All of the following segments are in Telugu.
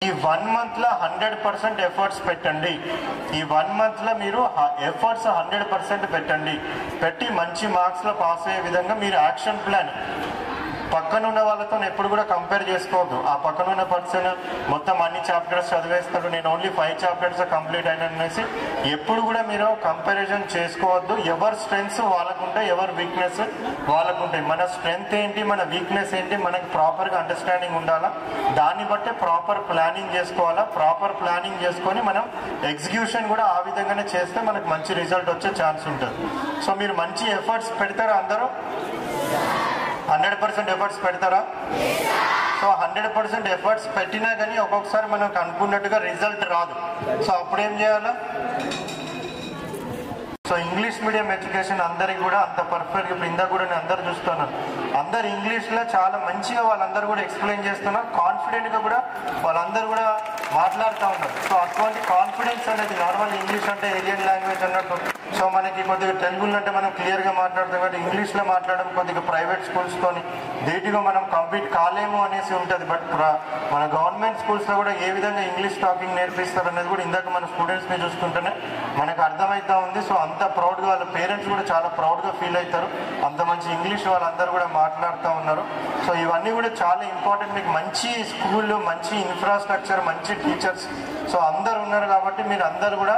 ఈ 1 monthలో 100% ఎఫర్ట్స్ పెట్టండి. ఈ 1 monthలో మీరు ఎఫర్ట్స్ 100% పెట్టండి. పెట్టి మంచి మార్క్స్లో పాస్ అయ్యే విధంగా మీరు యాక్షన్ ప్లాన్ పక్కనున్న వాళ్ళతో ఎప్పుడు కూడా కంపేర్ చేసుకోవద్దు. ఆ పక్కనున్న పర్సన్ మొత్తం అన్ని చాప్టర్స్ చదివేస్తాడు, నేను ఓన్లీ 5 చాప్టర్స్ కంప్లీట్ అయిననేసి ఎప్పుడు కూడా మీరు కంపారిజన్ చేసుకోవద్దు. ఎవరి స్ట్రెంగ్స్ వాళ్ళకుంటాయి, ఎవరి వీక్నెస్ వాళ్ళకుంటాయి. మన స్ట్రెంగ్త్ ఏంటి, మన వీక్నెస్ ఏంటి, మనకి ప్రాపర్గా అండర్స్టాండింగ్ ఉండాలా. దాన్ని బట్టే ప్రాపర్ ప్లానింగ్ చేసుకోవాలా. ప్రాపర్ ప్లానింగ్ చేసుకొని మనం ఎగ్జిక్యూషన్ కూడా ఆ విధంగానే చేస్తే మనకు మంచి రిజల్ట్ వచ్చే ఛాన్స్ ఉంటుంది. సో మీరు మంచి ఎఫర్ట్స్ పెడతారా? అందరూ 100% ఎఫర్ట్స్ పెడతారా? సో 100% ఎఫర్ట్స్ పెట్టినా కానీ ఒక్కొక్కసారి మనకు అనుకున్నట్టుగా రిజల్ట్ రాదు. సో అప్పుడు ఏం చేయాలా? సో ఇంగ్లీష్ మీడియం ఎడ్యుకేషన్ అందరికి కూడా అంత పర్ఫెక్ట్. ఇప్పుడు ఇందాక కూడా నేను అందరు చూస్తున్నాను, అందరు ఇంగ్లీష్లో చాలా మంచిగా వాళ్ళందరూ కూడా ఎక్స్ప్లెయిన్ చేస్తున్నారు, కాన్ఫిడెంట్గా కూడా వాళ్ళందరూ కూడా మాట్లాడుతూ ఉన్నారు. సో అటువంటి కాన్ఫిడెన్స్ అనేది నార్మల్ ఇంగ్లీష్ అంటే ఏలియన్ లాంగ్వేజ్ అన్నట్టు. సో మనకి కొద్దిగా తెలుగులో అంటే మనం క్లియర్గా మాట్లాడతాం కాబట్టి ఇంగ్లీష్లో మాట్లాడడం కొద్దిగా ప్రైవేట్ స్కూల్స్తోని ధీటుగా మనం కంప్లీట్ కాలేము అనేసి ఉంటుంది. బట్ మన గవర్నమెంట్ స్కూల్స్లో కూడా ఏ విధంగా ఇంగ్లీష్ టాకింగ్ నేర్పిస్తారు అనేది కూడా ఇందాక మన స్టూడెంట్స్ని చూసుకుంటేనే మనకు అర్థమవుతా ఉంది. సో అంత ప్రౌడ్గా వాళ్ళ పేరెంట్స్ కూడా చాలా ప్రౌడ్గా ఫీల్ అవుతారు, అంత మంచి ఇంగ్లీష్ వాళ్ళందరూ కూడా మాట్లాడుతూ ఉన్నారు. సో ఇవన్నీ కూడా చాలా ఇంపార్టెంట్. మీకు మంచి స్కూళ్ళు, మంచి ఇన్ఫ్రాస్ట్రక్చర్, మంచి టీచర్స్ సో అందరు ఉన్నారు కాబట్టి మీరు అందరు కూడా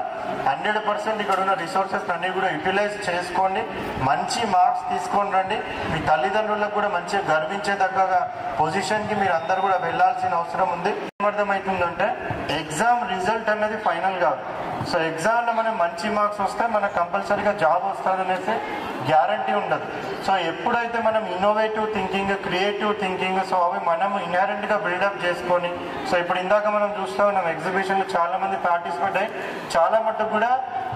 100% ఇక్కడ ఉన్న రిసోర్సెస్ అన్ని కూడా యూటిలైజ్ చేసుకోండి. మంచి మార్క్స్ తీసుకొని రండి. మీ తల్లిదండ్రులకు కూడా మంచిగా గర్వించేదగ్గ పొజిషన్కి మీరు అందరు కూడా వెళ్ళాల్సిన అవసరం ఉంది. ఏమర్థమవుతుందంటే ఎగ్జామ్ రిజల్ట్ అనేది ఫైనల్ కాదు. సో ఎగ్జామ్లో మనం మంచి మార్క్స్ వస్తే మనకు కంపల్సరీగా జాబ్ వస్తుందనేసి గ్యారంటీ ఉండదు. సో ఎప్పుడైతే మనం innovative thinking, creative thinking so అవి మనం ఇన్హెరెంట్గా బిల్డప్ చేసుకొని సో ఇప్పుడు ఇందాక మనం చూస్తూ ఉన్నాం ఎగ్జిబిషన్లో చాలా మంది పార్టిసిపేట్ అయ్యి చాలా మటుకు కూడా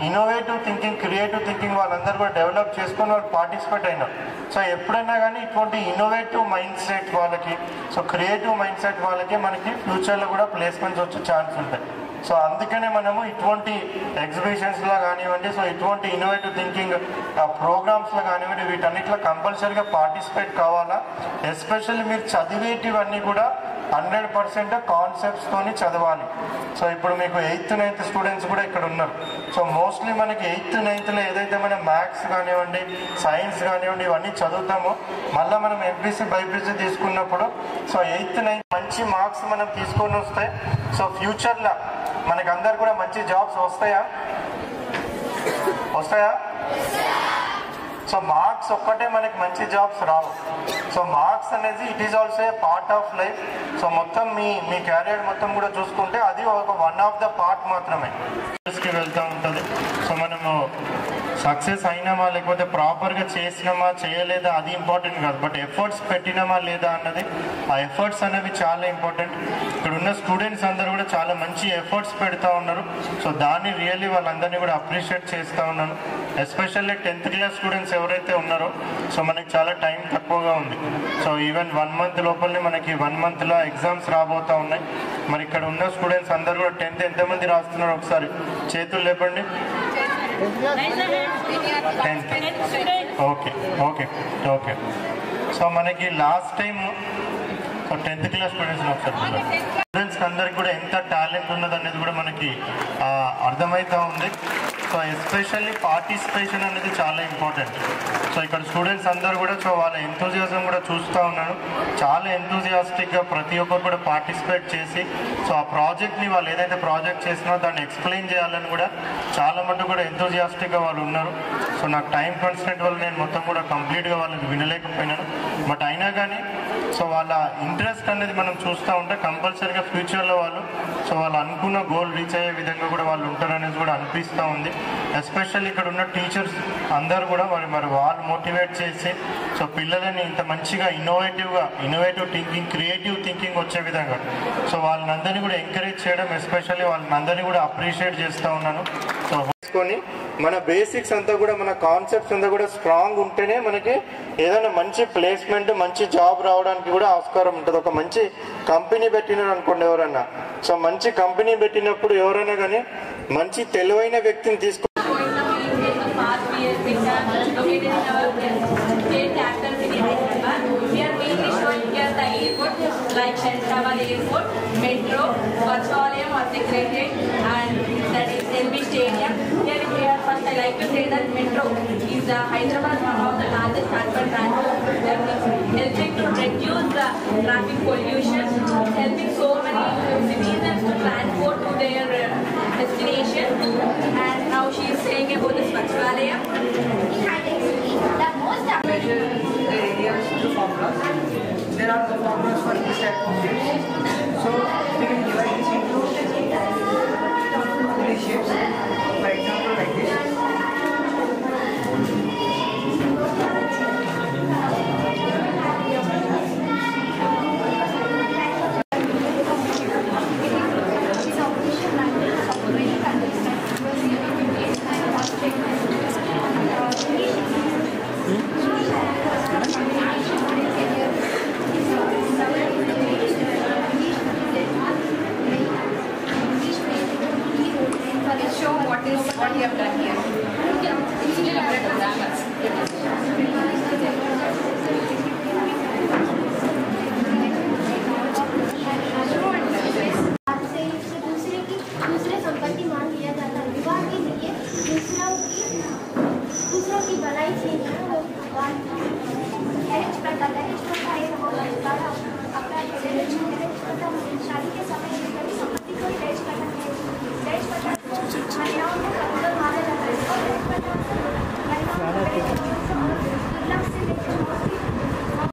ఇన్నోవేటివ్ థింకింగ్, క్రియేటివ్ థింకింగ్ వాళ్ళందరూ కూడా డెవలప్ చేసుకొని వాళ్ళు పార్టిసిపేట్ అయినారు. సో ఎప్పుడైనా కానీ ఇటువంటి ఇన్నోవేటివ్ మైండ్ సెట్ వాళ్ళకి, సో క్రియేటివ్ మైండ్ సెట్ వాళ్ళకి మనకి ఫ్యూచర్లో కూడా ప్లేస్మెంట్స్ వచ్చే ఛాన్స్ ఉంటాయి. సో అందుకనే మనము ఇటువంటి ఎగ్జిబిషన్స్లో కానివ్వండి, సో ఇటువంటి ఇన్నోవేటివ్ థింకింగ్ ప్రోగ్రామ్స్లో కానివ్వండి, వీటన్నిటిలో కంపల్సరీగా పార్టిసిపేట్ కావాలా. ఎస్పెషల్లీ మీరు చదివేటివన్నీ కూడా 100% కాన్సెప్ట్స్తోని చదవాలి. సో ఇప్పుడు మీకు 8th 9th స్టూడెంట్స్ కూడా ఇక్కడ ఉన్నారు. సో మోస్ట్లీ మనకి 8th 9thలో ఏదైతే మనం మ్యాథ్స్ కానివ్వండి, సైన్స్ కానివ్వండి ఇవన్నీ చదువుతామో మళ్ళీ మనం ఎంపీసీ బైపీసీ తీసుకున్నప్పుడు సో 8th 9th మంచి మార్క్స్ మనం తీసుకొని వస్తాయి. సో ఫ్యూచర్లో మనకు అందరు కూడా మంచి జాబ్స్ వస్తాయా? సో మార్క్స్ ఒక్కటే మనకి మంచి జాబ్స్ రావు. సో మార్క్స్ అనేది it is also a part of life. So మొత్తం మీ క్యారియర్ మొత్తం కూడా చూసుకుంటే అది ఒక 1 ఆఫ్ ద పార్ట్ మాత్రమే వెళ్తూ ఉంటుంది. సో మనము సక్సెస్ అయినామా లేకపోతే ప్రాపర్గా చేసినామా చేయలేదా అది ఇంపార్టెంట్ కాదు, బట్ ఎఫర్ట్స్ పెట్టినామా లేదా అన్నది, ఆ ఎఫర్ట్స్ అనేవి చాలా ఇంపార్టెంట్. ఇక్కడ ఉన్న స్టూడెంట్స్ అందరూ కూడా చాలా మంచి ఎఫర్ట్స్ పెడతా ఉన్నారు. సో దాన్ని రియల్లీ వాళ్ళందరినీ కూడా అప్రిషియేట్ చేస్తూ ఉన్నాను. ఎస్పెషల్లీ 10th క్లాస్ స్టూడెంట్స్ ఎవరైతే ఉన్నారో సో మనకి చాలా టైం తక్కువగా ఉంది. సో ఈవెన్ 1 month లోపలనే మనకి 1 monthలో ఎగ్జామ్స్ రాబోతూ ఉన్నాయి. మరి ఇక్కడ ఉన్న స్టూడెంట్స్ అందరూ కూడా 10th ఎంతమంది రాస్తున్నారు ఒకసారి చేతులు లేపండి. 10th okay. సో మనకి last time 10th class students ఒకసారి స్టూడెంట్స్కి అందరికి కూడా ఎంత టాలెంట్ ఉన్నది అనేది కూడా మనకి అర్థమవుతూ ఉంది. సో ఎస్పెషల్లీ పార్టిసిపేషన్ అనేది చాలా ఇంపార్టెంట్. సో ఇక్కడ స్టూడెంట్స్ అందరూ కూడా సో వాళ్ళ ఎంతూజియాజం కూడా చూస్తూ ఉన్నాను. చాలా ఎంతూజియాస్టిక్గా ప్రతి ఒక్కరు కూడా పార్టిసిపేట్ చేసి సో ఆ ప్రాజెక్ట్ని వాళ్ళు ఏదైతే ప్రాజెక్ట్ చేసినారో దాన్ని ఎక్స్ప్లెయిన్ చేయాలని కూడా చాలా మటుకు కూడా ఎంతూజియాస్టిక్గా వాళ్ళు ఉన్నారు. సో నాకు టైం కన్స్టెంట్ వల్ల నేను మొత్తం కూడా కంప్లీట్గా వాళ్ళకి వినలేకపోయినాను. బట్ అయినా కానీ సో వాళ్ళ ఇంట్రెస్ట్ అనేది మనం చూస్తూ ఉంటే కంపల్సరీగా ఫ్యూచర్లో వాళ్ళు సో వాళ్ళు అనుకున్న గోల్ రీచ్ అయ్యే విధంగా కూడా వాళ్ళు ఉంటారనేది కూడా అనిపిస్తూ ఉంది. ఎస్పెషల్లీ ఇక్కడ ఉన్న టీచర్స్ అందరూ కూడా మరి వాళ్ళు మోటివేట్ చేసి సో పిల్లలని ఇంత మంచిగా ఇన్నోవేటివ్ థింకింగ్, క్రియేటివ్ థింకింగ్ వచ్చే విధంగా సో వాళ్ళందరినీ కూడా ఎంకరేజ్ చేయడం, ఎస్పెషల్లీ వాళ్ళందరినీ కూడా అప్రిషియేట్ చేస్తూ ఉన్నాను. సో తీసుకొని మన బేసిక్స్ అంతా కూడా మన కాన్సెప్ట్స్ అంతా కూడా స్ట్రాంగ్ ఉంటేనే మనకి ఏదైనా మంచి ప్లేస్మెంట్, మంచి జాబ్ రావడానికి కూడా ఆస్కారం ఉంటుంది. ఒక మంచి కంపెనీ పెట్టినారు అనుకోండి ఎవరన్నా, సో మంచి కంపెనీ పెట్టినప్పుడు ఎవరైనా కానీ మంచి తెలివైన వ్యక్తిని తీసుకు like Shahrabad Airport, Metro, like to say that metro is Hyderabad one of the largest urban transport, helping to reduce the traffic pollution, helping so many citizens to transport to their destination. And now she is saying about the Swachhvalaya. The most measure the areas through formulas. There are the formulas for each type of shapes. So we can divide this into three shapes. For example, like this. Show what you have done here. दूसरे संपत्ति मान लिया जाता है। विवाह के लिए दूसरों की भलाई से वो